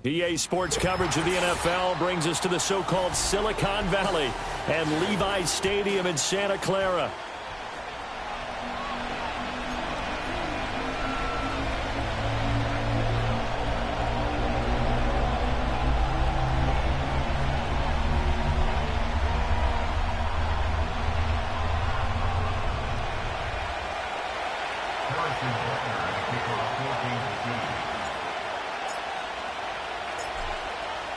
EA Sports coverage of the NFL brings us to the so-called Silicon Valley and Levi's Stadium in Santa Clara.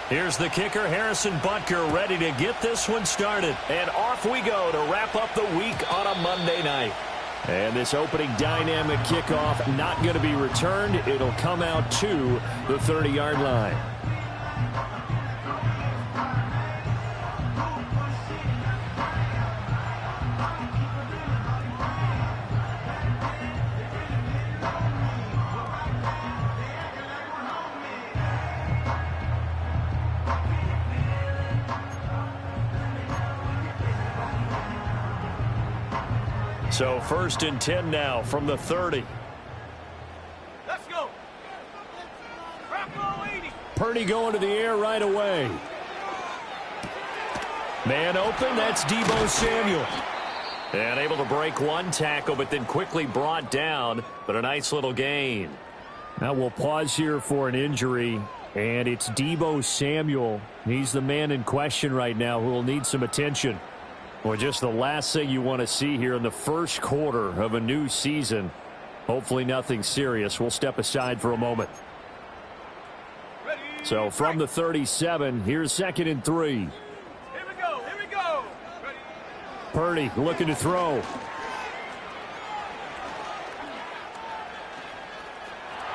Here's the kicker, Harrison Butker, ready to get this one started. And off we go to wrap up the week on a Monday night. And this opening dynamic kickoff not going to be returned. It'll come out to the 30-yard line. So 1st and 10 now from the 30. Let's go. Purdy going to the air right away. Man open, that's Deebo Samuel. And able to break one tackle, but then quickly brought down. But a nice little gain. Now we'll pause here for an injury. And it's Deebo Samuel. He's the man in question right now who will need some attention. Well, just the last thing you want to see here in the first quarter of a new season. Hopefully nothing serious. We'll step aside for a moment. So from the 37, here's 2nd and 3. Here we go. Ready. Purdy looking to throw.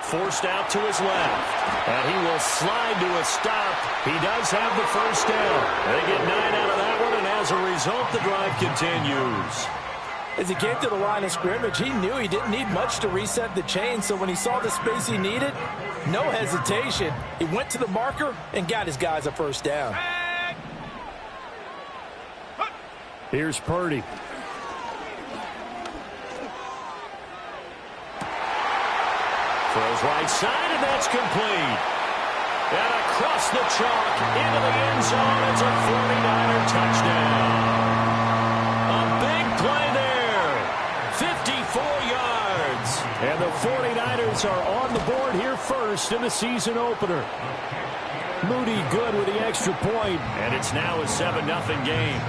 Forced out to his left. And he will slide to a stop. He does have the first down. They get 9 out of that one, and as a result, the drive continues. As he came to the line of scrimmage, he knew he didn't need much to reset the chain, so when he saw the space he needed, no hesitation. He went to the marker and got his guys a first down. Here's Purdy. Throws right side, and that's complete. And across the chalk into the end zone. It's a 49er touchdown. A big play there. 54 yards. And the 49ers are on the board here first in the season opener. Moody good with the extra point. And it's now a 7-0 game.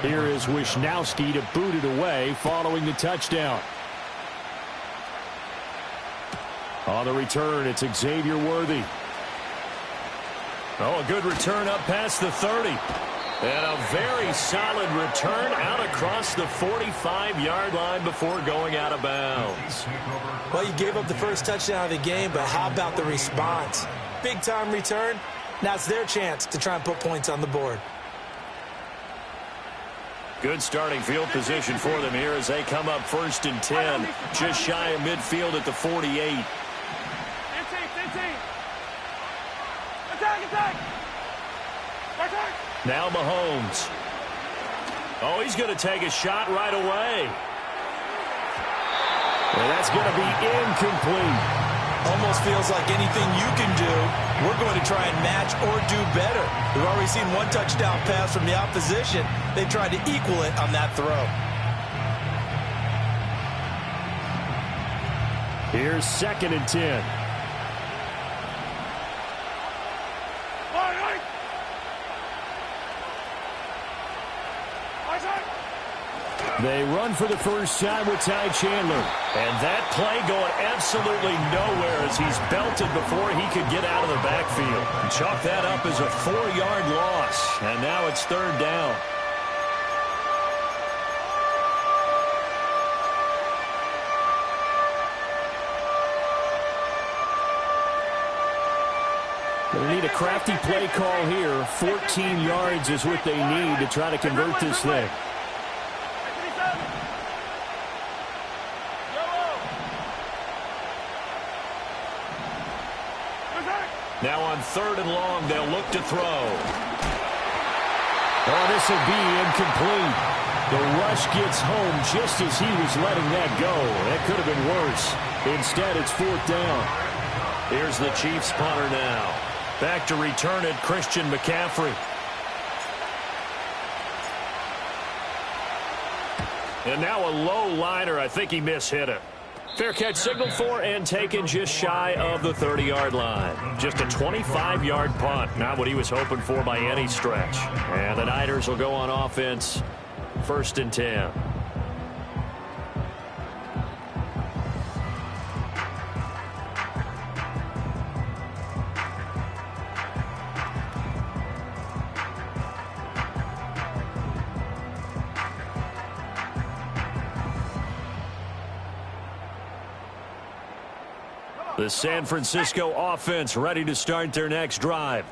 Here is Wisnowski to boot it away following the touchdown. On the return, it's Xavier Worthy. Oh, a good return up past the 30. And a very solid return out across the 45-yard line before going out of bounds. Well, you gave up the first touchdown of the game, but how about the response? Big-time return. Now it's their chance to try and put points on the board. Good starting field position for them here as they come up 1st and 10. Just shy of midfield at the 48. Now Mahomes. Oh, he's going to take a shot right away. And that's going to be incomplete. Almost feels like anything you can do, we're going to try and match or do better. We've already seen one touchdown pass from the opposition. They tried to equal it on that throw. Here's 2nd and 10. They run for the first time with Ty Chandler. And that play going absolutely nowhere as he's belted before he could get out of the backfield. Chalk that up as a 4-yard loss. And now it's third down. They need a crafty play call here. 14 yards is what they need to try to convert this thing. Now on third and long, they'll look to throw. Oh, this will be incomplete. The rush gets home just as he was letting that go. That could have been worse. Instead, it's fourth down. Here's the Chiefs punter now. Back to return it, Christian McCaffrey. And now a low liner. I think he mishit it. Fair catch signaled for and taken just shy of the 30-yard line. Just a 25-yard punt. Not what he was hoping for by any stretch. And the Niners will go on offense. First and 10. The San Francisco offense ready to start their next drive.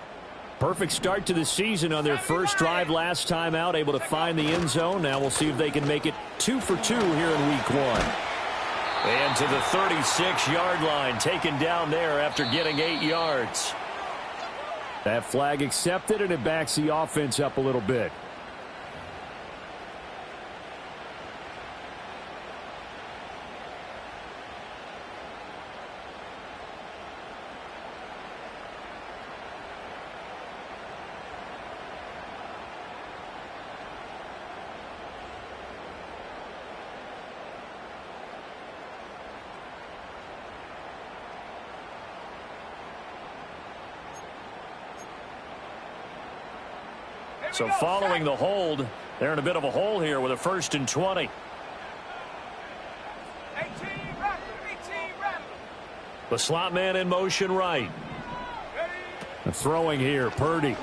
Perfect start to the season on their first drive last time out, able to find the end zone. Now we'll see if they can make it 2 for 2 here in week 1. And to the 36-yard line, taken down there after getting 8 yards. That flag accepted, and it backs the offense up a little bit. So following the hold, they're in a bit of a hole here with a first and 20. The slot man in motion right. The throwing here, Purdy.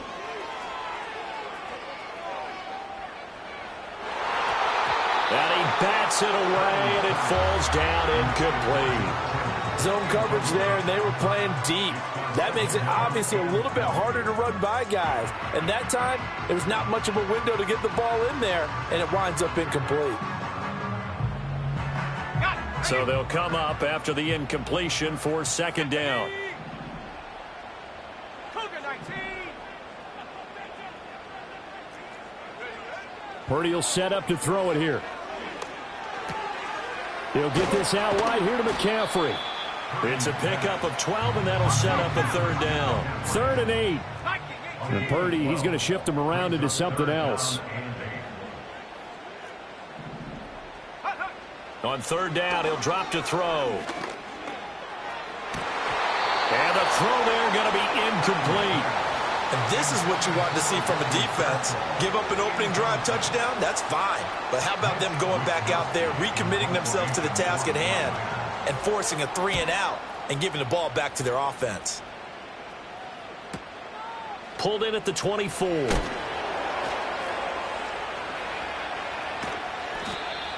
And he bats it away, and it falls down incomplete. Zone coverage there, and they were playing deep. That makes it obviously a little bit harder to run by guys. And that time, there was not much of a window to get the ball in there, and it winds up incomplete. So they'll come up after the incompletion for second down. Purdy will set up to throw it here. He'll get this out wide here to McCaffrey. It's a pickup of 12, and that'll set up a third down. 3rd and 8. And Purdy, he's going to shift him around into something else. On third down, he'll drop to throw. And the throw there going to be incomplete. And this is what you want to see from a defense. Give up an opening drive touchdown, that's fine. But how about them going back out there, recommitting themselves to the task at hand, and forcing a 3-and-out and giving the ball back to their offense. Pulled in at the 24.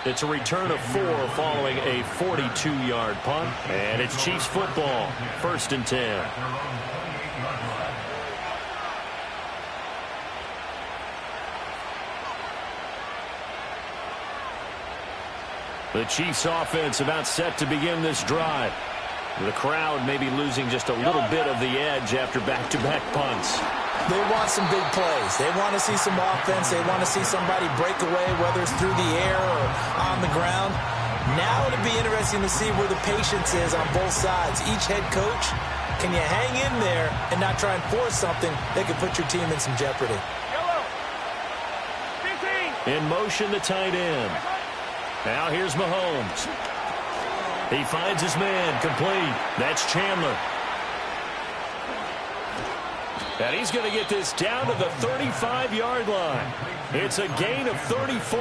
It's a return of 4 following a 42-yard punt. And it's Chiefs football. 1st and 10. The Chiefs offense about set to begin this drive. The crowd may be losing just a little bit of the edge after back-to-back punts. They want some big plays. They want to see some offense. They want to see somebody break away, whether it's through the air or on the ground. Now it'll be interesting to see where the patience is on both sides. Each head coach, can you hang in there and not try and force something that could put your team in some jeopardy? In motion, the tight end. Now here's Mahomes. He finds his man, complete. That's Chandler. And he's going to get this down to the 35-yard line. It's a gain of 34.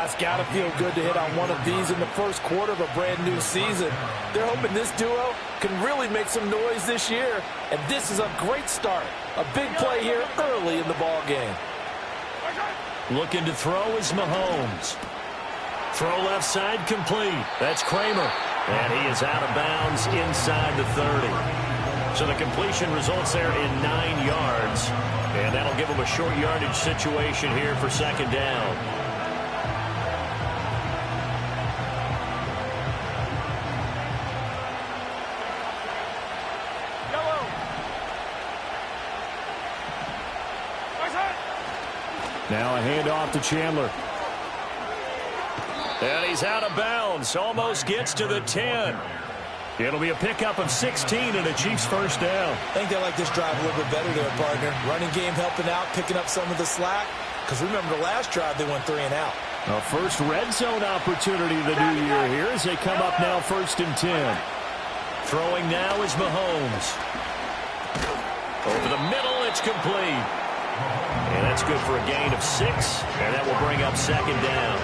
It's got to feel good to hit on one of these in the first quarter of a brand-new season. They're hoping this duo can really make some noise this year. And this is a great start. A big play here early in the ball game. Looking to throw is Mahomes. Throw left side complete. That's Kramer. And he is out of bounds inside the 30. So the completion results there in 9 yards. And that'll give him a short yardage situation here for second down. Now a handoff to Chandler. And he's out of bounds. Almost gets to the 10. It'll be a pickup of 16 and a Chiefs first down. I think they like this drive a little bit better there, partner. Running game helping out, picking up some of the slack. Because remember the last drive, they went 3 and out. A first red zone opportunity the new year here as they come up now first and 10. Throwing now is Mahomes. Over the middle, it's complete. And that's good for a gain of 6. And that will bring up second down.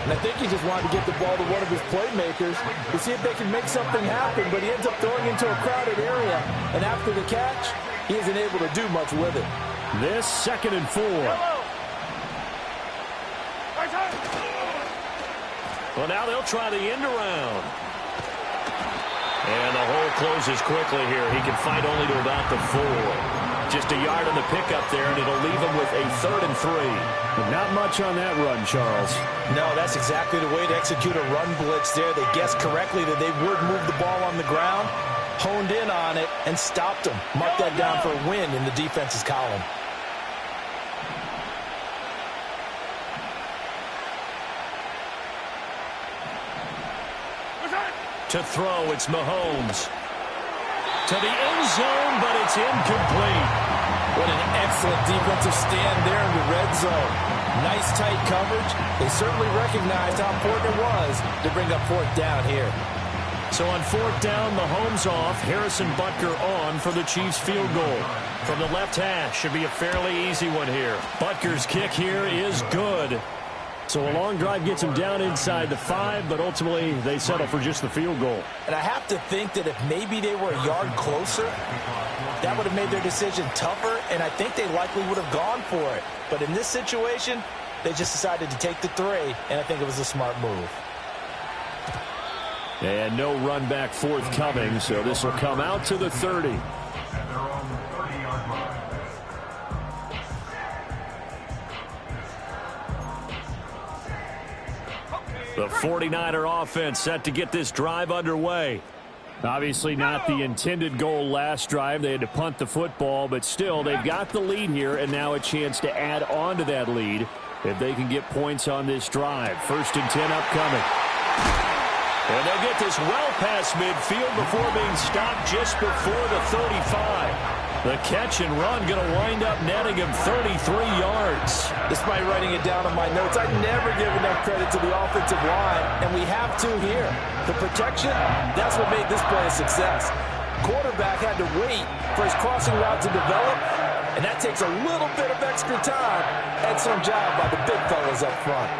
And I think he just wanted to get the ball to one of his playmakers to see if they can make something happen, but he ends up throwing into a crowded area. And after the catch, he isn't able to do much with it. This second and 4. Well, now they'll try the end around. And the hole closes quickly here. He can fight only to about the 4. Just a yard on the pickup there, and it'll leave him with a 3rd and 3. But not much on that run, Charles. No, that's exactly the way to execute a run blitz there. They guessed correctly that they would move the ball on the ground, honed in on it, and stopped them. Mark that down for a win in the defense's column. To throw, it's Mahomes. To the end zone, but it's incomplete. What an excellent defensive stand there in the red zone. Nice tight coverage. They certainly recognized how important it was to bring up 4th down here. So on 4th down, Mahomes off. Harrison Butker on for the Chiefs field goal. From the left hash, should be a fairly easy one here. Butker's kick here is good. So a long drive gets him down inside the 5, but ultimately they settle for just the field goal. And I have to think that if maybe they were a yard closer, that would have made their decision tougher, and I think they likely would have gone for it. But in this situation, they just decided to take the 3, and I think it was a smart move. And no run back forthcoming, so this will come out to the 30. The 49er offense set to get this drive underway. Obviously not the intended goal last drive. They had to punt the football, but still they've got the lead here and now a chance to add on to that lead if they can get points on this drive. 1st and 10 upcoming. And they'll get this well past midfield before being stopped just before the 35. The catch and run going to wind up netting him 33 yards. Despite writing it down on my notes, I never give enough credit to the offensive line, and we have to here. The protection, that's what made this play a success. Quarterback had to wait for his crossing route to develop, and that takes a little bit of extra time. Excellent job by the big fellas up front.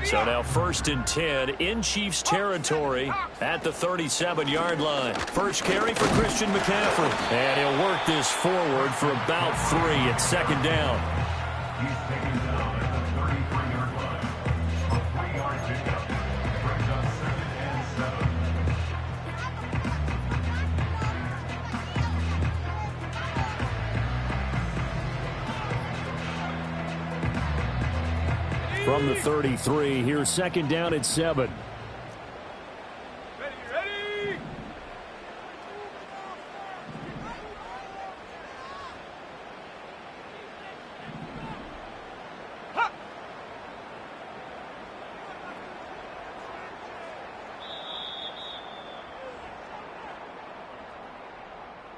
So now 1st and 10 in Chiefs territory at the 37-yard line. First carry for Christian McCaffrey. And he'll work this forward for about 3 at second down. From the 33, here's second down at 7. Ready.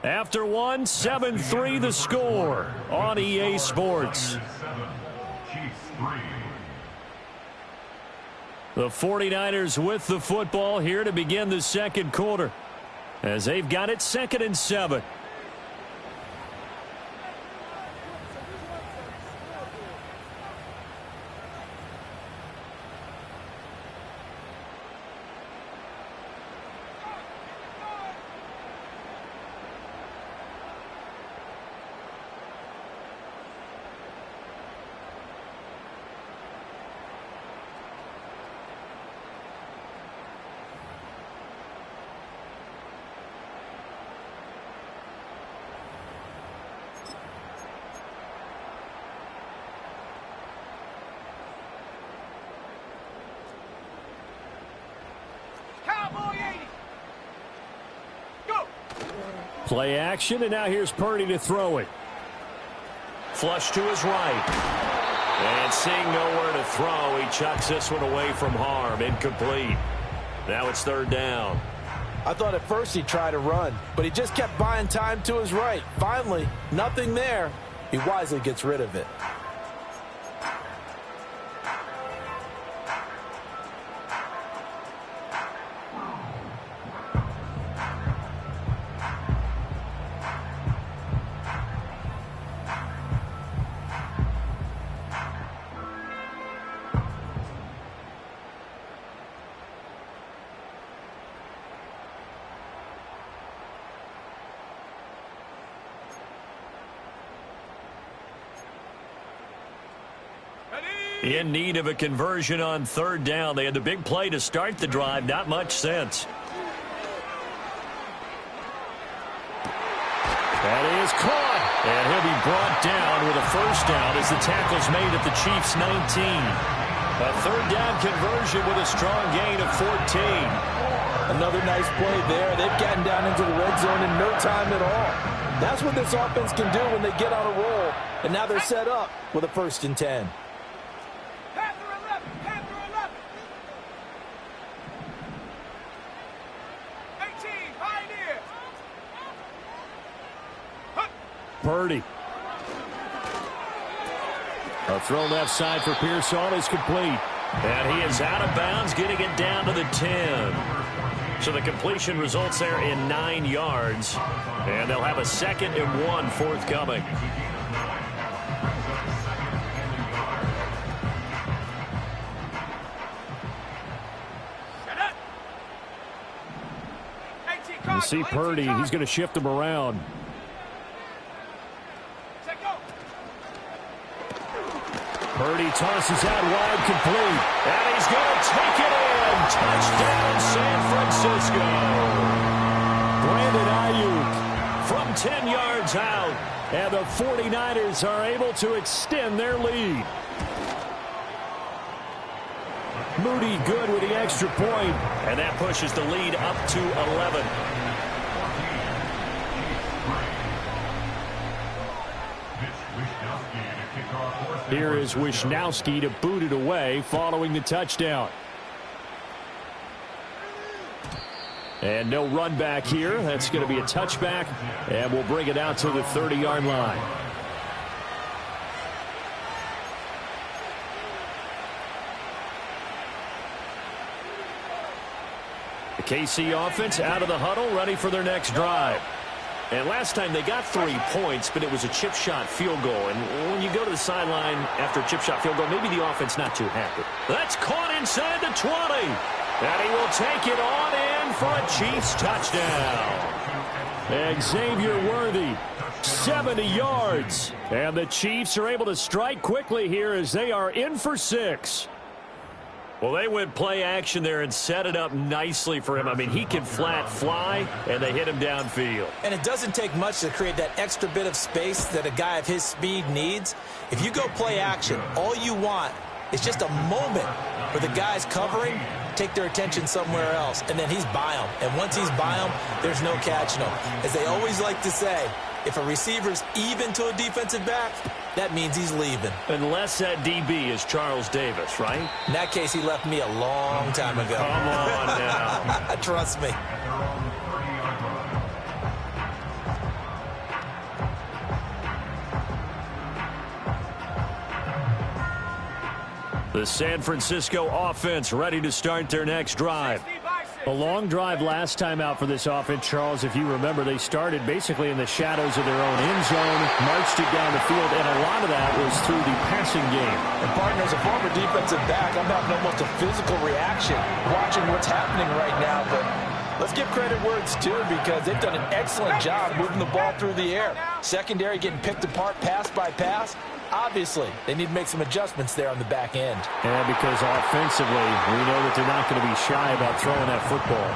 After one, 7-3 the score on EA Sports. The 49ers with the football here to begin the second quarter, as they've got it 2nd and 7. Play action, and now here's Purdy to throw it. Flush to his right. And seeing nowhere to throw, he chucks this one away from harm. Incomplete. Now it's 3rd down. I thought at first he'd try to run, but he just kept buying time to his right. Finally, nothing there. He wisely gets rid of it. In need of a conversion on 3rd down. They had the big play to start the drive. Not much sense. That is caught. And he'll be brought down with a 1st down as the tackle's made at the Chiefs' 19. A 3rd down conversion with a strong gain of 14. Another nice play there. They've gotten down into the red zone in no time at all. That's what this offense can do when they get on a roll. And now they're set up with a 1st and 10. Purdy. A throw left side for Pearsall is complete. And he is out of bounds, getting it down to the 10. So the completion results there in 9 yards. And they'll have a 2nd and 1 forthcoming. You see Purdy, he's going to shift him around. Purdy tosses out wide, complete. And he's going to take it in. Touchdown, San Francisco. Brandon Ayuk from 10 yards out. And the 49ers are able to extend their lead. Moody good with the extra point. And that pushes the lead up to 11. Here is Wishnowsky to boot it away following the touchdown. And no run back here. That's going to be a touchback. And we'll bring it out to the 30-yard line. The KC offense out of the huddle, ready for their next drive. And last time they got 3 points, but it was a chip shot field goal. And when you go to the sideline after a chip shot field goal, maybe the offense not too happy. That's caught inside the 20. And he will take it on in for a Chiefs touchdown. Xavier Worthy, 70 yards. And the Chiefs are able to strike quickly here as they are in for 6. Well, they went play action there and set it up nicely for him. I mean, he can flat fly, and they hit him downfield. And it doesn't take much to create that extra bit of space that a guy of his speed needs. If you go play action, all you want is just a moment where the guys covering take their attention somewhere else, and then he's by them. And once he's by them, there's no catching him. As they always like to say, if a receiver's even to a defensive back, that means he's leaving. Unless that DB is Charles Davis, right? In that case, he left me a long time ago. Come on now. Trust me. The San Francisco offense ready to start their next drive. A long drive last time out for this offense, Charles. If you remember, they started basically in the shadows of their own end zone, marched it down the field, and a lot of that was through the passing game. And partner, as a former defensive back, I'm having almost a physical reaction watching what's happening right now. But let's give credit where it's due, because they've done an excellent job moving the ball through the air. Secondary getting picked apart pass by pass. Obviously, they need to make some adjustments there on the back end. And because offensively, we know that they're not going to be shy about throwing that football.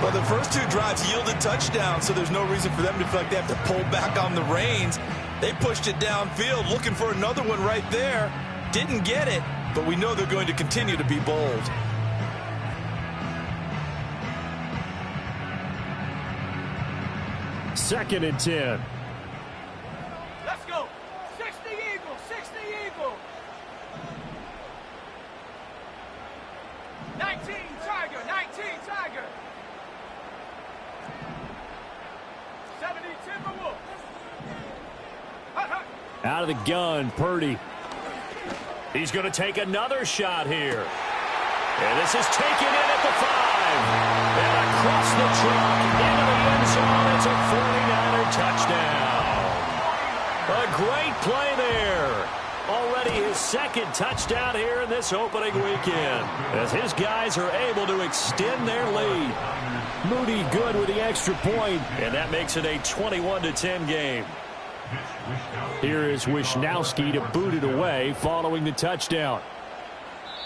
Well, the first two drives yielded touchdowns, so there's no reason for them to feel like they have to pull back on the reins. They pushed it downfield, looking for another one right there. Didn't get it, but we know they're going to continue to be bold. Second and 10. Let's go. 60 Eagles, 60 Eagles. 19 Tiger, 19 Tiger. 70 Timberwolves. Hut, hut. Out of the gun, Purdy. He's going to take another shot here. And this is taken in at the 5. And across the chalk into the end zone. It's a 49er touchdown. A great play there. Already his second touchdown here in this opening weekend, as his guys are able to extend their lead. Moody good with the extra point. And that makes it a 21-10 game. Here is Wisnowski to boot it away following the touchdown.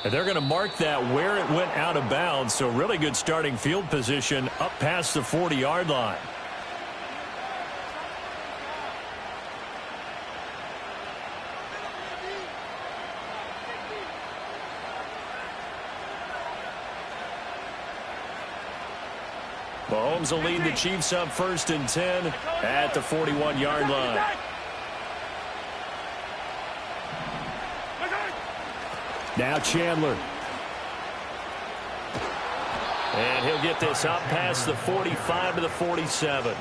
And they're going to mark that where it went out of bounds, so really good starting field position up past the 40-yard line. Mahomes will lead the Chiefs up 1st and 10 at the 41-yard line. Now Chandler. And he'll get this up past the 45 to the 47.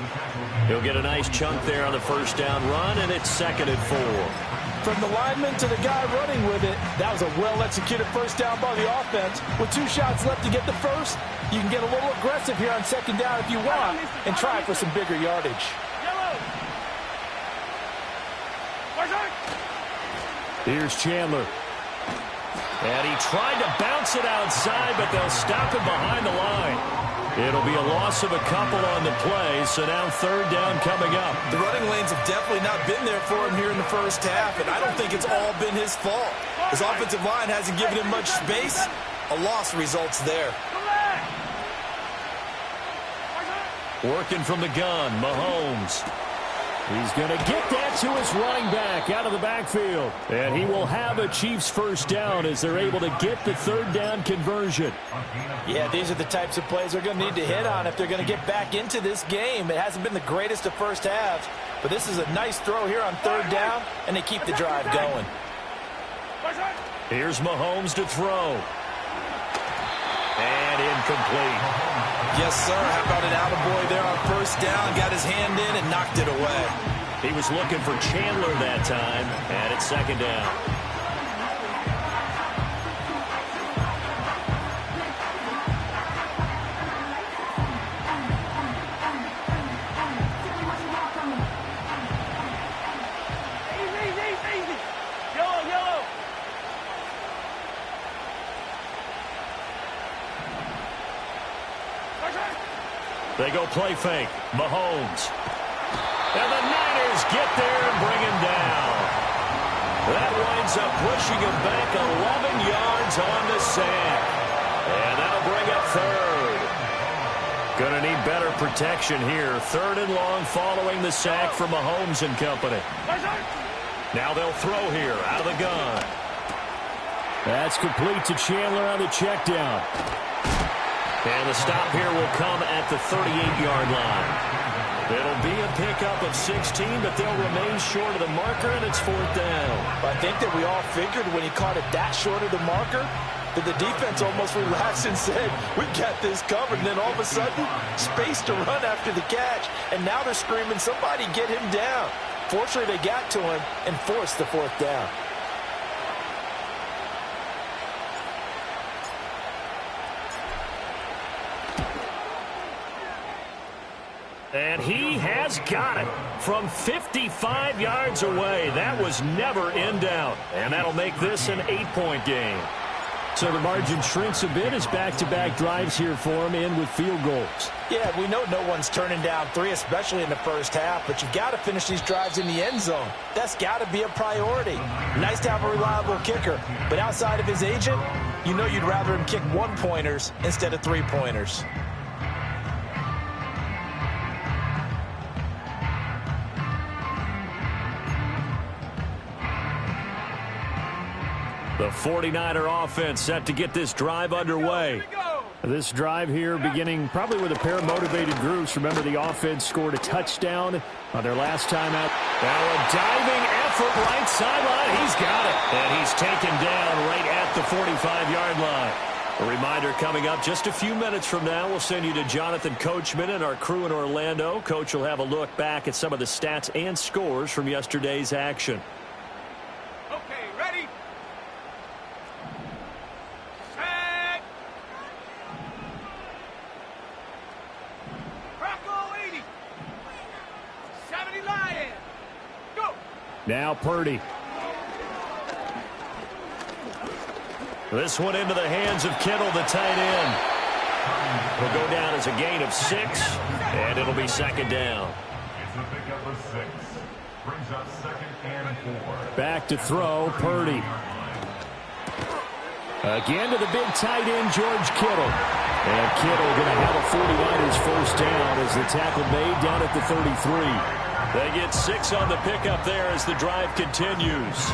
He'll get a nice chunk there on the first down run, and it's 2nd and 4. From the lineman to the guy running with it, that was a well-executed first down by the offense. With 2 shots left to get the first, you can get a little aggressive here on 2nd down if you want and try for some bigger yardage. Here's Chandler. And he tried to bounce it outside, but they'll stop him behind the line. It'll be a loss of a couple on the play, so now 3rd down coming up. The running lanes have definitely not been there for him here in the first half, and I don't think it's all been his fault. His offensive line hasn't given him much space. A loss results there. Working from the gun, Mahomes. He's going to get that to his running back out of the backfield. And he will have a Chiefs first down as they're able to get the 3rd down conversion. Yeah, these are the types of plays they're going to need to hit on if they're going to get back into this game. It hasn't been the greatest of first halves, but this is a nice throw here on 3rd down, and they keep the drive going. Here's Mahomes to throw. And incomplete. Yes, sir. How about an attaboy there on 1st down? Got his hand in and knocked it away. He was looking for Chandler that time, and it's 2nd down. Easy. Yellow. They go play fake. Mahomes. And the Niners get there and bring him down. That winds up pushing him back 11 yards on the sack. And that'll bring up 3rd. Going to need better protection here. 3rd and long following the sack from Mahomes and company. Now they'll throw here out of the gun. That's complete to Chandler on the check down. And the stop here will come at the 38-yard line. It'll be a pickup of 16, but they'll remain short of the marker, and it's 4th down. I think that we all figured when he caught it that short of the marker that the defense almost relaxed and said, we got this covered. And then all of a sudden, space to run after the catch. And now they're screaming, somebody get him down. Fortunately, they got to him and forced the 4th down. And he has got it from 55 yards away. That was never in doubt. And that'll make this an 8-point game. So the margin shrinks a bit as back-to-back drives here for him in with field goals. Yeah, we know no one's turning down 3, especially in the first half, but you've got to finish these drives in the end zone. That's got to be a priority. Nice to have a reliable kicker, but outside of his agent, you know you'd rather him kick 1-pointers instead of 3-pointers. The 49er offense set to get this drive underway. This drive here beginning probably with a pair of motivated groups. Remember, the offense scored a touchdown on their last time out. Now a diving effort right sideline. He's got it. And he's taken down right at the 45-yard line. A reminder coming up just a few minutes from now. We'll send you to Jonathan Coachman and our crew in Orlando. Coach will have a look back at some of the stats and scores from yesterday's action. Okay, ready? Set. Bronco 80. 70 Lion. Go. Now Purdy. This one into the hands of Kittle, the tight end. Will go down as a gain of 6, and it'll be second down. It's a pickup of 6. Brings up 2nd and 4. Back to throw, Purdy. Again to the big tight end, George Kittle. And Kittle going to have a 49ers first down as the tackle made down at the 33. They get 6 on the pickup there as the drive continues.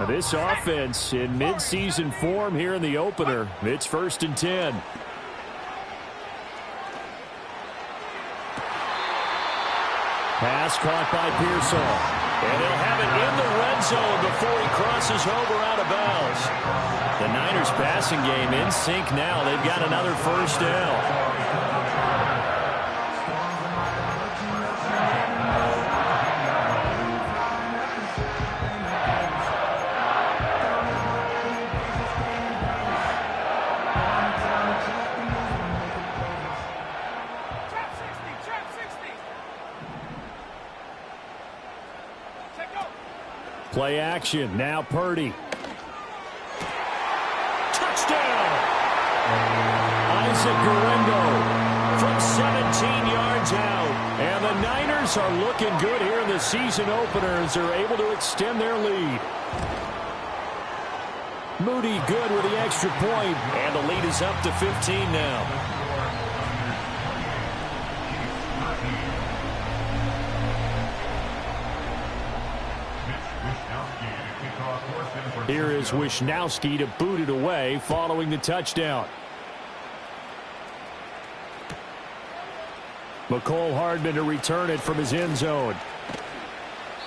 This offense in midseason form here in the opener. It's 1st and 10. Pass caught by Pearsall. And he'll have it in the red zone before he crosses over out of bounds. The Niners passing game in sync now. They've got another first down. Play action. Now Purdy. Touchdown! Isaac Guerrero from 17 yards out. And the Niners are looking good here in the season opener as they're able to extend their lead. Moody good with the extra point. And the lead is up to 15 now. Here is Wishnowsky to boot it away following the touchdown. McCole Hardman to return it from his end zone.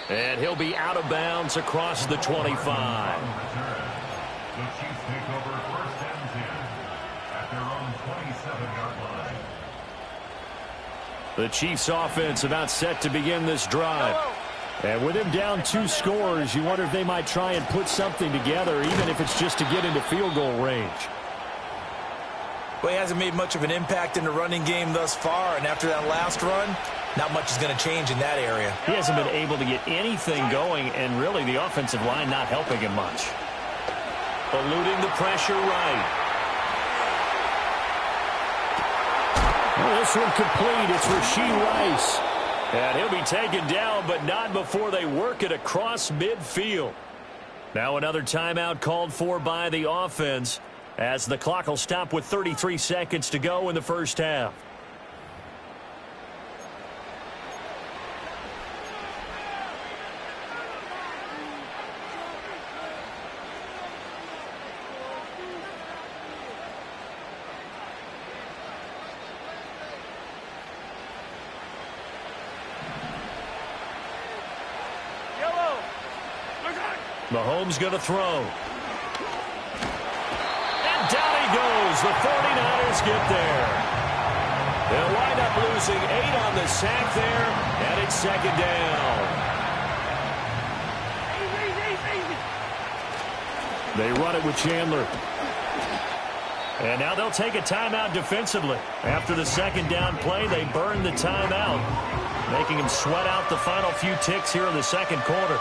And he'll be out of bounds across the 25. The Chiefs take over 1st and 10 at their own 27-yard line. The Chiefs offense about set to begin this drive. And with him down 2 scores, you wonder if they might try and put something together, even if it's just to get into field goal range. Well, he hasn't made much of an impact in the running game thus far, and after that last run, not much is going to change in that area. He hasn't been able to get anything going, and really the offensive line not helping him much. Eluding the pressure right. Well, this one complete. It's Rashee Rice. And he'll be taken down, but not before they work it across midfield. Now another timeout called for by the offense as the clock will stop with 33 seconds to go in the first half. Mahomes going to throw. And down he goes. The 49ers get there. They'll wind up losing 8 on the sack there, and it's second down. They run it with Chandler. And now they'll take a timeout defensively. After the second down play, they burn the timeout, making them sweat out the final few ticks here in the second quarter.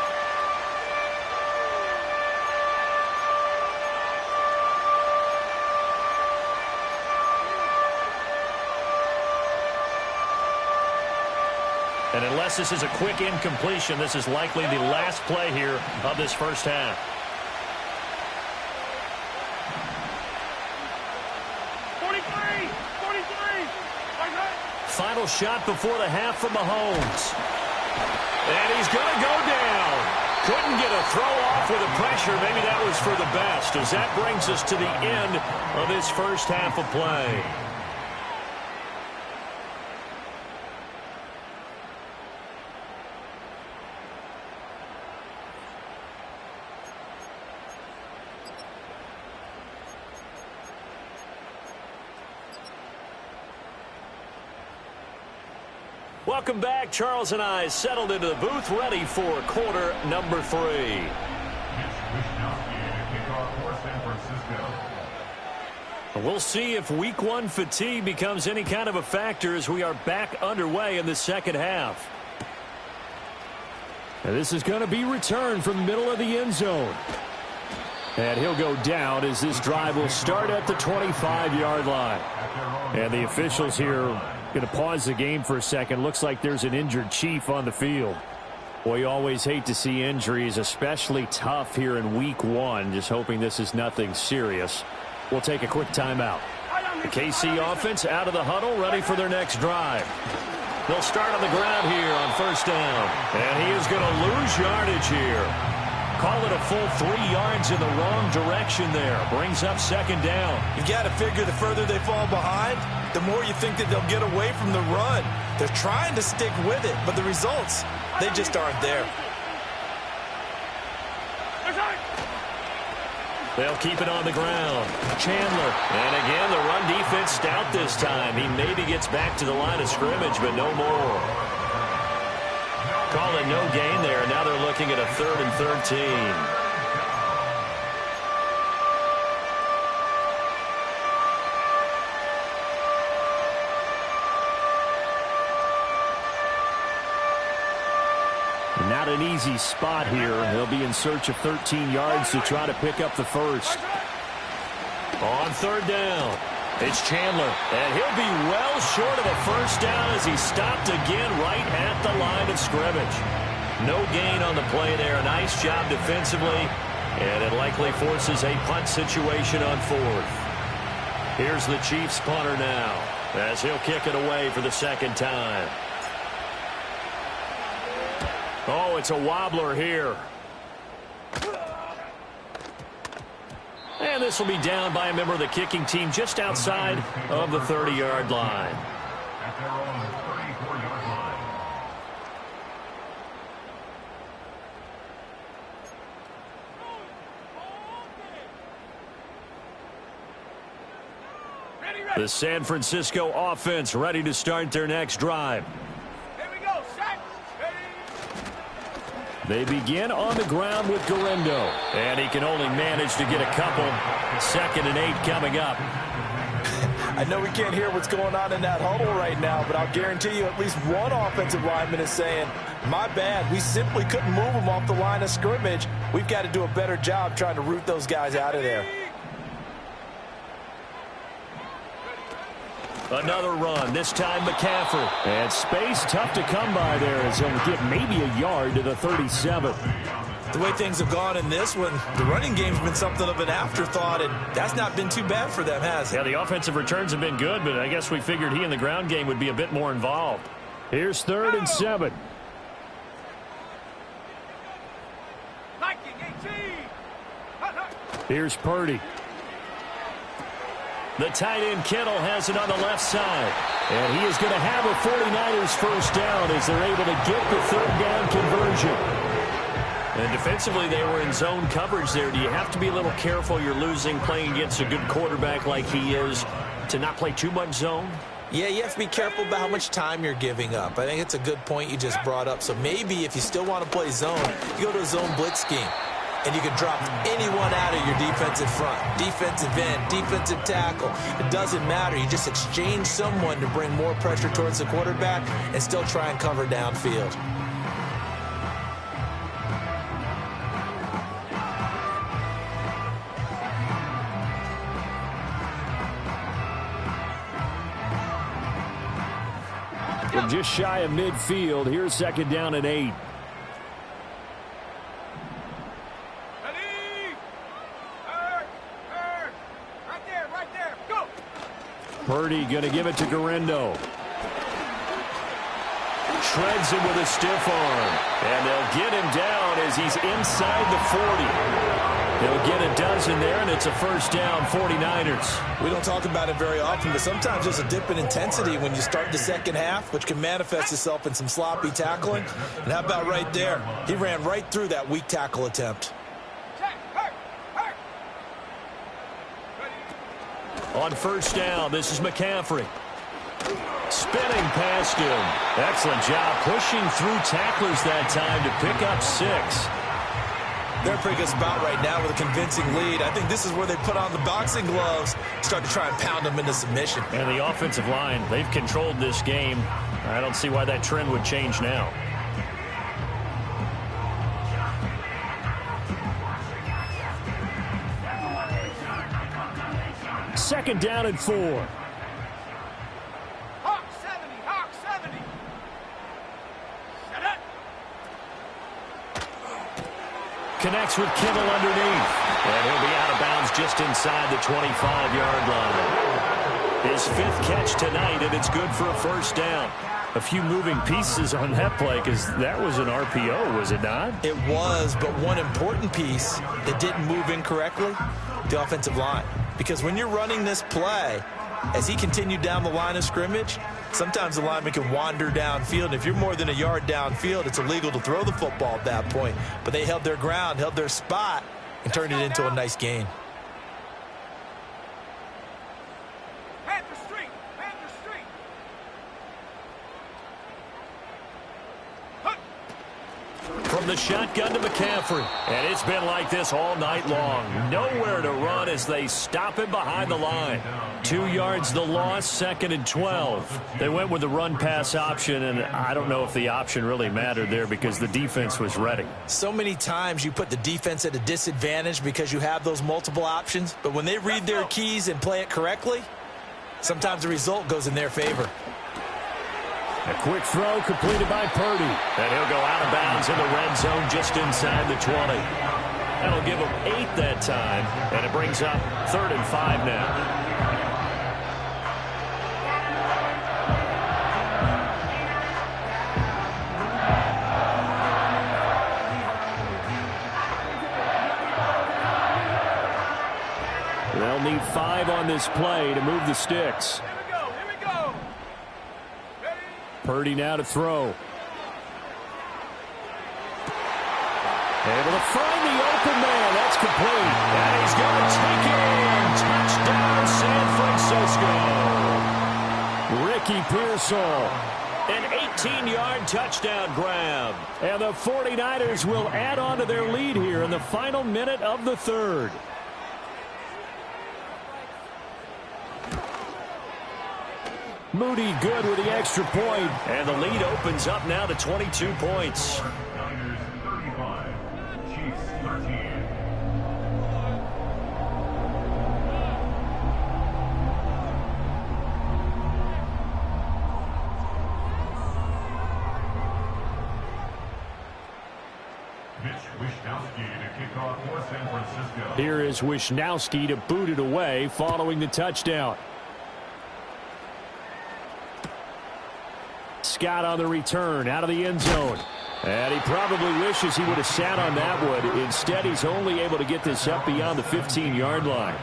And unless this is a quick incompletion, this is likely the last play here of this first half. Final shot before the half from Mahomes. And he's going to go down. Couldn't get a throw off with the pressure. Maybe that was for the best, as that brings us to the end of this first half of play. Welcome back. Charles and I settled into the booth, ready for quarter number 3. We'll see if week 1 fatigue becomes any kind of a factor as we are back underway in the second half. And this is going to be returned from the middle of the end zone. And he'll go down as this drive will start at the 25-yard line. And the officials here going to pause the game for a second. Looks like there's an injured Chief on the field. Boy, you always hate to see injuries, especially tough here in week 1. Just hoping this is nothing serious. We'll take a quick timeout. The KC offense out of the huddle, ready for their next drive. They'll start on the ground here on first down. And he is going to lose yardage here. Call it a full 3 yards in the wrong direction there. Brings up second down. You got to figure the further they fall behind, the more you think that they'll get away from the run. They're trying to stick with it, but the results, they just aren't there. They'll keep it on the ground. Chandler. And again, the run defense stout this time. He maybe gets back to the line of scrimmage, but no more. Call it no gain there. Now they're looking at a 3rd and 13. Not an easy spot here. They'll be in search of 13 yards to try to pick up the first. On third down, it's Chandler. And he'll be well short of a first down as he stopped again right at the line of scrimmage. No gain on the play there. Nice job defensively. And it likely forces a punt situation on 4th. Here's the Chiefs punter now as he'll kick it away for the second time. Oh, it's a wobbler here. And this will be down by a member of the kicking team just outside of the 30-yard line. At their own 34-yard line. The San Francisco offense ready to start their next drive. They begin on the ground with Guerendo. And he can only manage to get a couple. 2nd and 8 coming up. I know we can't hear what's going on in that huddle right now, but I'll guarantee you at least one offensive lineman is saying, my bad, we simply couldn't move them off the line of scrimmage. We've got to do a better job trying to root those guys out of there. Another run, this time McCaffrey. And space tough to come by there as he'll get maybe a yard to the 37. The way things have gone in this one, the running game's been something of an afterthought, and that's not been too bad for them, has it? Yeah, the offensive returns have been good, but I guess we figured he in the ground game would be a bit more involved. Here's 3rd and 7. Here's Purdy. The tight end Kittle has it on the left side. And he is going to have a 49ers first down as they're able to get the 3rd down conversion. And defensively, they were in zone coverage there. Do you have to be a little careful? You're losing, playing against a good quarterback like he is, to not play too much zone? Yeah, you have to be careful about how much time you're giving up. I think it's a good point you just brought up. So maybe if you still want to play zone, you go to a zone blitz scheme. and you can drop anyone out of your defensive front. Defensive end, defensive tackle. It doesn't matter. You just exchange someone to bring more pressure towards the quarterback and still try and cover downfield. From just shy of midfield, here's 2nd down and 8. Purdy going to give it to Garindo. Shreds him with a stiff arm. And they'll get him down as he's inside the 40. They'll get a dozen there, and it's a 1st down, 49ers. We don't talk about it very often, but sometimes there's a dip in intensity when you start the second half, which can manifest itself in some sloppy tackling. And how about right there? He ran right through that weak tackle attempt. On 1st down, this is McCaffrey. Spinning past him. Excellent job pushing through tacklers that time to pick up 6. They're in a pretty good spot right now with a convincing lead. I think this is where they put on the boxing gloves, start to try and pound them into submission. And the offensive line, they've controlled this game. I don't see why that trend would change now. 2nd down and 4. Hawk 70, Hawk 70. Set up. Connects with Kittle underneath. And he'll be out of bounds just inside the 25-yard line. His 5th catch tonight, and it's good for a 1st down. A few moving pieces on that play because that was an RPO, was it not? It was, but one important piece that didn't move incorrectly, the offensive line. Because when you're running this play, as he continued down the line of scrimmage, sometimes the lineman can wander downfield. And if you're more than a yard downfield, it's illegal to throw the football at that point. But they held their ground, held their spot, and turned it into a nice gain. Panther Street, Panther Street. From the shotgun to McCaffrey. And it's been like this all night long. Nowhere to run as they stop him behind the line. 2 yards the loss, 2nd and 12. They went with the run-pass option, and I don't know if the option really mattered there because the defense was ready. So many times you put the defense at a disadvantage because you have those multiple options, but when they read their keys and play it correctly, sometimes the result goes in their favor. A quick throw completed by Purdy. And he'll go out of bounds in the red zone just inside the 20. That'll give him 8 that time, and it brings up 3rd and 5 now. They'll need 5 on this play to move the sticks. Purdy now to throw. Able to find the open man. That's complete. And he's going to take it in. Touchdown, San Francisco. Ricky Pearsall. An 18-yard touchdown grab. And the 49ers will add on to their lead here in the final minute of the 3rd. Moody good with the extra point. And the lead opens up now to 22 points. Niners 35, Chiefs 13. Mitch Wishnowsky to kick off for San Francisco. Here is Wishnowsky to boot it away following the touchdown. Scott on the return out of the end zone. And he probably wishes he would have sat on that one. Instead, he's only able to get this up beyond the 15-yard line.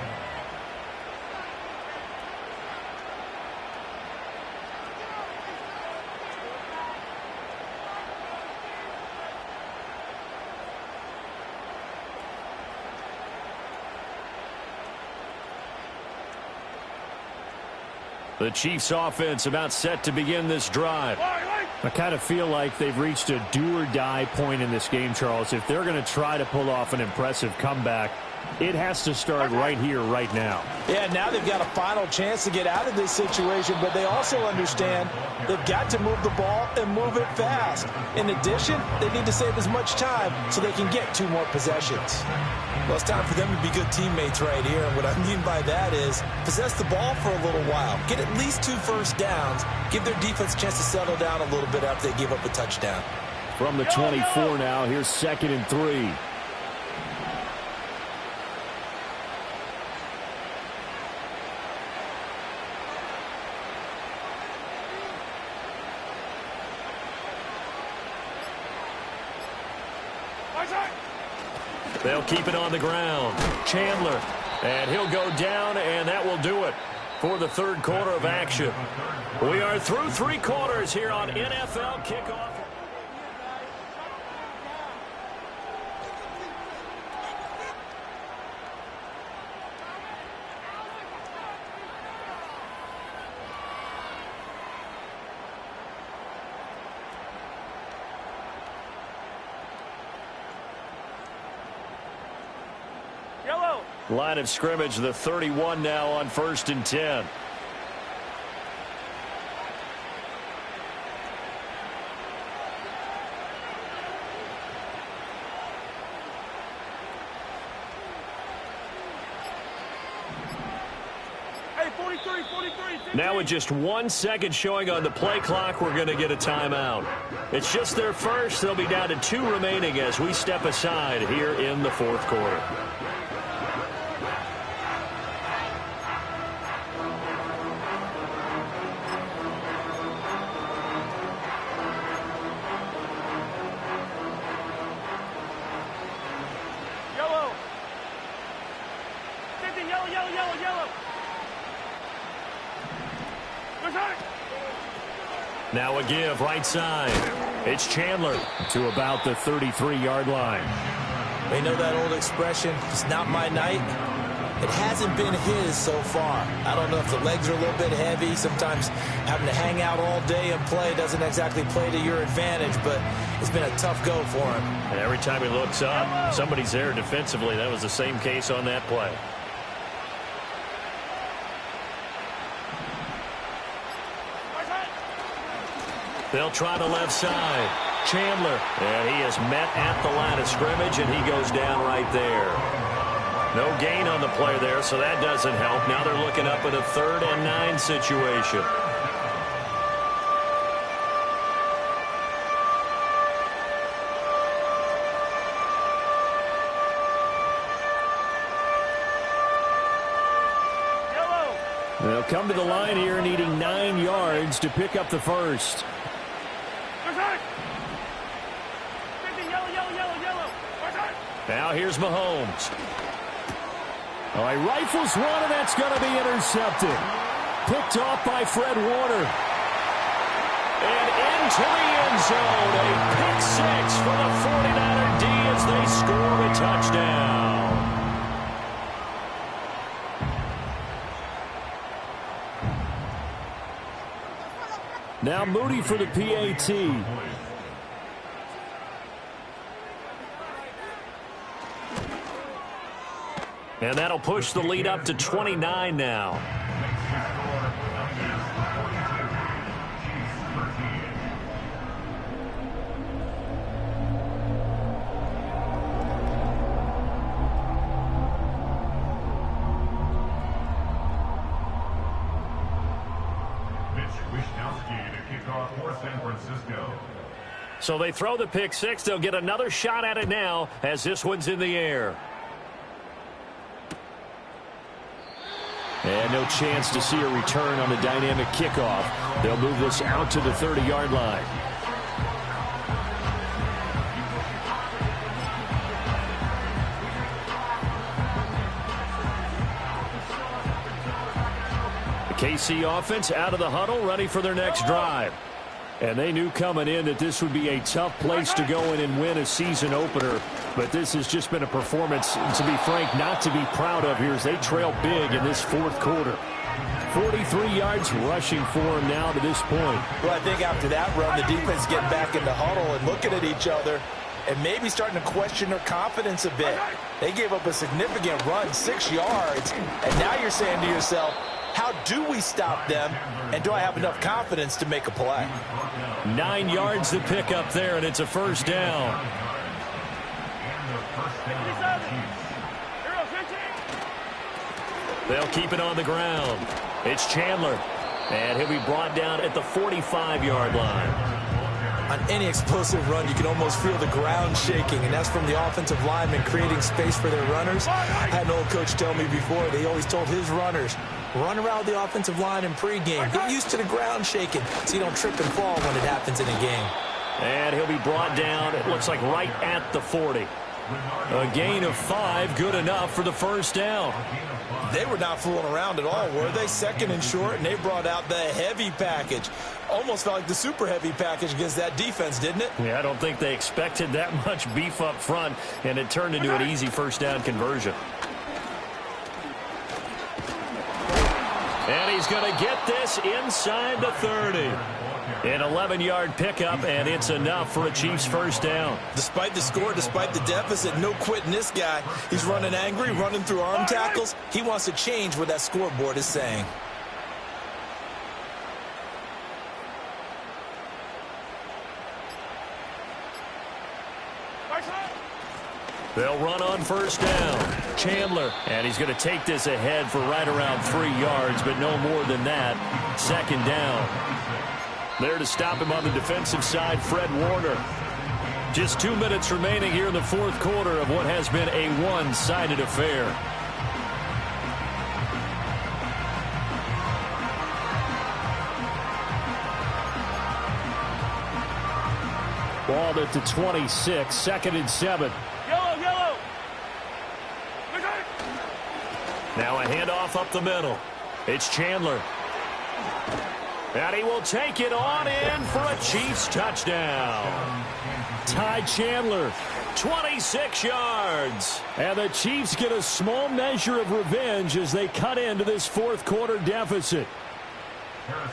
The Chiefs offense about set to begin this drive. I kind of feel like they've reached a do-or-die point in this game, Charles. If they're going to try to pull off an impressive comeback, it has to start right here, right now. Yeah, now they've got a final chance to get out of this situation, but they also understand they've got to move the ball and move it fast. In addition, they need to save as much time so they can get 2 more possessions. Well, it's time for them to be good teammates right here, and what I mean by that is possess the ball for a little while, get at least 2 first downs, give their defense a chance to settle down a little bit after they give up a touchdown. From the 24 now, here's 2nd and 3. They'll keep it on the ground. Chandler, and he'll go down, and that will do it for the 3rd quarter of action. We are through 3 quarters here on NFL Kickoff. Line of scrimmage, the 31 now on 1st and 10. Hey, 43. Now with just 1 second showing on the play clock, we're going to get a timeout. It's just their first. They'll be down to 2 remaining as we step aside here in the 4th quarter. Now a give, right side. It's Chandler to about the 33-yard line. They know that old expression, it's not my night. It hasn't been his so far. I don't know if the legs are a little bit heavy. Sometimes having to hang out all day and play doesn't exactly play to your advantage, but it's been a tough go for him. And every time he looks up, somebody's there defensively. That was the same case on that play. They'll try the left side. Chandler. And he is met at the line of scrimmage, and he goes down right there. No gain on the play there, so that doesn't help. Now they're looking up at a 3rd and 9 situation. They'll come to the line here needing 9 yards to pick up the first. Now here's Mahomes. Oh, he rifles one, and that's going to be intercepted. Picked off by Fred Warner. And into the end zone. A pick 6 for the 49er D as they score a touchdown. Now Moody for the PAT. And that'll push the lead up to 29 now. So they throw the pick 6. They'll get another shot at it now as this one's in the air. And no chance to see a return on the dynamic kickoff. They'll move this out to the 30-yard line. The KC offense out of the huddle, ready for their next drive. And they knew coming in that this would be a tough place to go in and win a season opener. But this has just been a performance, to be frank, not to be proud of here as they trail big in this 4th quarter. 43 yards rushing for him now to this point. Well, I think after that run, the defense getting back in the huddle and looking at each other and maybe starting to question their confidence a bit. They gave up a significant run, 6 yards, and now you're saying to yourself, how do we stop them, and do I have enough confidence to make a play? 9 yards to pick up there, and it's a first down. They'll keep it on the ground. It's Chandler, and he'll be brought down at the 45-yard line. On any explosive run, you can almost feel the ground shaking, and that's from the offensive linemen creating space for their runners. I had an old coach tell me before, they always told his runners, run around the offensive line in pregame. Get used to the ground shaking so you don't trip and fall when it happens in a game. And he'll be brought down, it looks like right at the 40. A gain of 5, good enough for the first down. They were not fooling around at all, were they? Second and short, and they brought out the heavy package. Almost felt like the super heavy package against that defense, didn't it? Yeah, I don't think they expected that much beef up front, and it turned into an easy first down conversion. And he's going to get this inside the 30. An 11-yard pickup, and it's enough for a Chiefs first down. Despite the score, despite the deficit, no quitting this guy. He's running angry, running through arm tackles. He wants to change what that scoreboard is saying. They'll run on first down. Chandler, and he's going to take this ahead for right around 3 yards, but no more than that. Second down. There to stop him on the defensive side, Fred Warner. Just 2 minutes remaining here in the fourth quarter of what has been a one-sided affair. Ball at the 26, 2nd and 7. Yellow. Now a handoff up the middle. It's Chandler. And he will take it on in for a Chiefs touchdown. Ty Chandler, 26 yards. And the Chiefs get a small measure of revenge as they cut into this fourth quarter deficit.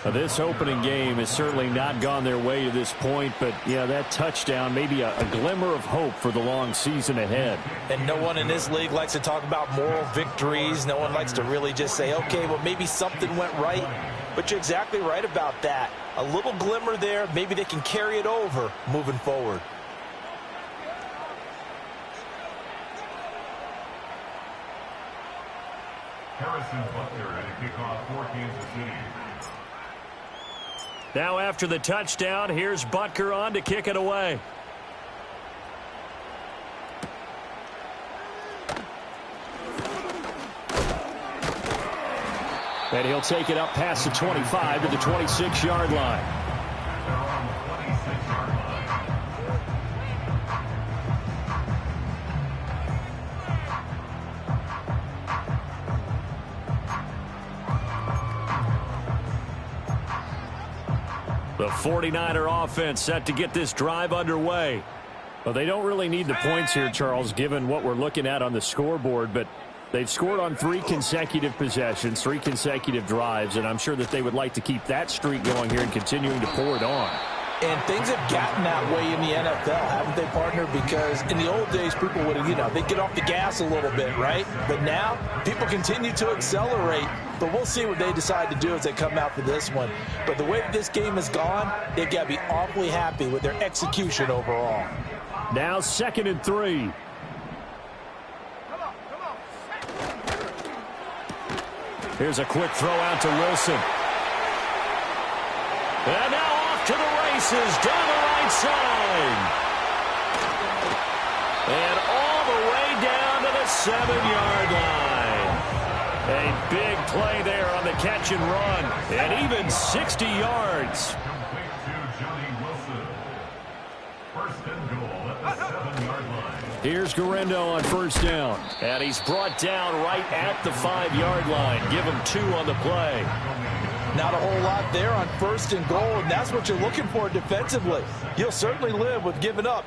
This opening game has certainly not gone their way to this point, but, yeah, that touchdown, maybe a glimmer of hope for the long season ahead. And no one in this league likes to talk about moral victories. No one likes to really just say, okay, well, maybe something went right. But you're exactly right about that. A little glimmer there. Maybe they can carry it over moving forward. Harrison Butker at a kickoff for Kansas City. Now after the touchdown, here's Butker on to kick it away. And he'll take it up past the 25 to the 26-yard line. They're on the 26-yard line. The 49er offense set to get this drive underway. Well, they don't really need the points here, Charles, given what we're looking at on the scoreboard, but they've scored on 3 consecutive possessions, 3 consecutive drives, and I'm sure that they would like to keep that streak going here and continuing to pour it on. And things have gotten that way in the NFL, haven't they, partner? Because in the old days, people would have, they'd get off the gas a little bit, right? But now, people continue to accelerate. But we'll see what they decide to do as they come out for this one. But the way that this game has gone, they've got to be awfully happy with their execution overall. Now 2nd and 3. Here's a quick throw out to Wilson. And now off to the races down the right side. And all the way down to the 7-yard line. A big play there on the catch and run. And even 60 yards. Complete to Johnny Wilson. First and goal at the 7-yard line. Here's Guerrero on first down. And he's brought down right at the 5-yard line. Give him 2 on the play. Not a whole lot there on first and goal, and that's what you're looking for defensively. You'll certainly live with giving up